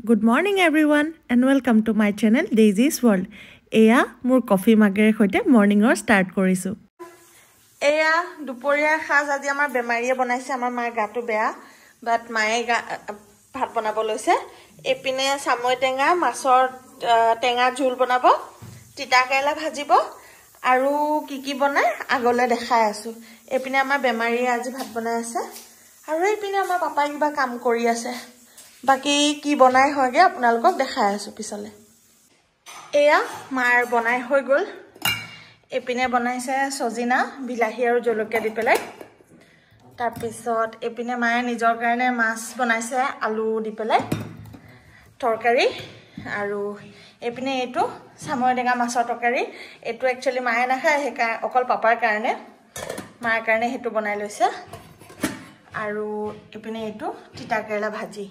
Good morning everyone and welcome to my channel Daisy's World. Eya mur coffee magere hoite morning or start korisu. Eya duporia khaz aji amar bemariye banaise amar mar gato bea but mae bhat banabo loise. Epine samoy tenga masor tenga jhul banabo tita kaila bhajibo aru kiki banai agole dekhai asu. Epine amar bemariye aji bhat banai ase aru epine amar papa kiba kam kori ase. বাকি কি বনাই হয়গে আপোনালোকক দেখাই আছো পিছলে এয়া মাৰ বনাই হৈ গল এপিনে বনাইছে সজিনা বিলাহী আৰু জলকীয়া দি পেলাই তাৰ পিছত এপিনে মায়ে নিজৰ কাৰণে মাছ বনাইছে আলু দি পেলাই তৰকাৰী আৰু এপিনে এটো সাময় টেঙা মাছৰ তৰকাৰী এটো একচুয়ালি মায়ে নাখায় হেকা অকল পাপাৰ কাৰণে মাৰ কাৰণে হেতু বনাই লৈছে আৰু এপিনে এটো তিতা কেৰেলা ভাজি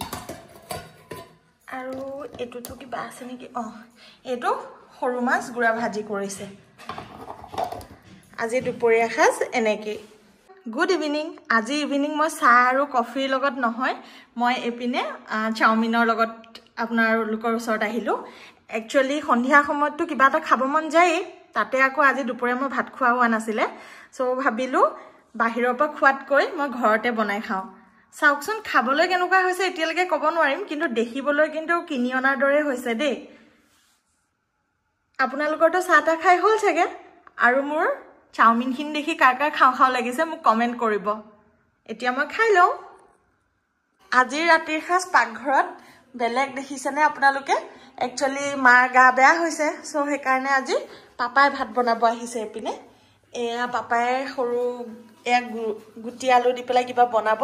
আৰু এটো তো কি বাছে নেকি এটো সৰু মাছ গুড়া ভাজি কৰিছে আজি দুপৰীয়া খাজ এনেকি গুড ইভিনিং আজি ইভিনিং মই চাহ আৰু কফিৰ লগত নহয় মই এপিনে চাওমিনৰ লগত আপোনাৰ লোকৰ ওচৰত আহিলো একচুয়ালি সন্ধিয়া সময়তো কিবা এটা খাব মন যায় তাতে আকৌ আজি দুপৰীয়া মই ভাত খোৱা হোৱা নাছিলে সো ভাবিলো বাহিৰৰ পৰা খোৱাত কৈ মই ঘৰতে বনাই খাও সাউকসন খাবলৈ কেনেকুৱা হৈছে এতিয়ালৈকে ক'ব নোৱাৰিম কিন্তু দেখিবলৈ কিন্তু কিনি অনাৰ দৰে হৈছে দেই আপোনালোকৰ তো চাহটা খাই হ'ল চাগে আৰু মোৰ চাওমিন খিন দেখি কাৰকাৰ খাও খাও লাগিছে মোক কমেন্ট কৰিব এতিয়া মই খাই লও আজি ৰাতিৰ খাস পাকঘৰত বেলেগ দেখিছেনে আপোনালোকে একচুয়ালি মাৰ গা বেয়া হৈছে সো হে কাৰণে আজি পাপাই ভাত বনাব আহিছে এপিনে এয়া পাপাই সৰু এক গুটি আলু দি পেলাই কিবা বনাব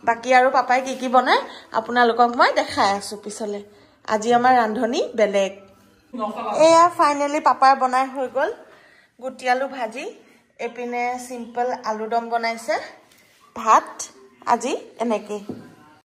বাকি আৰু পাপাই কি বনাই আপোনালোকক মই দেখাই আছো পিছলে আজি আমাৰ ৰান্ধনি বেলেগ এয়া ফাইনালি পাপাৰ বনাই হৈ গল গুটি আলু ভাজি এপিনে সিম্পল আলু দম বনাইছে ভাত আজি এনেকে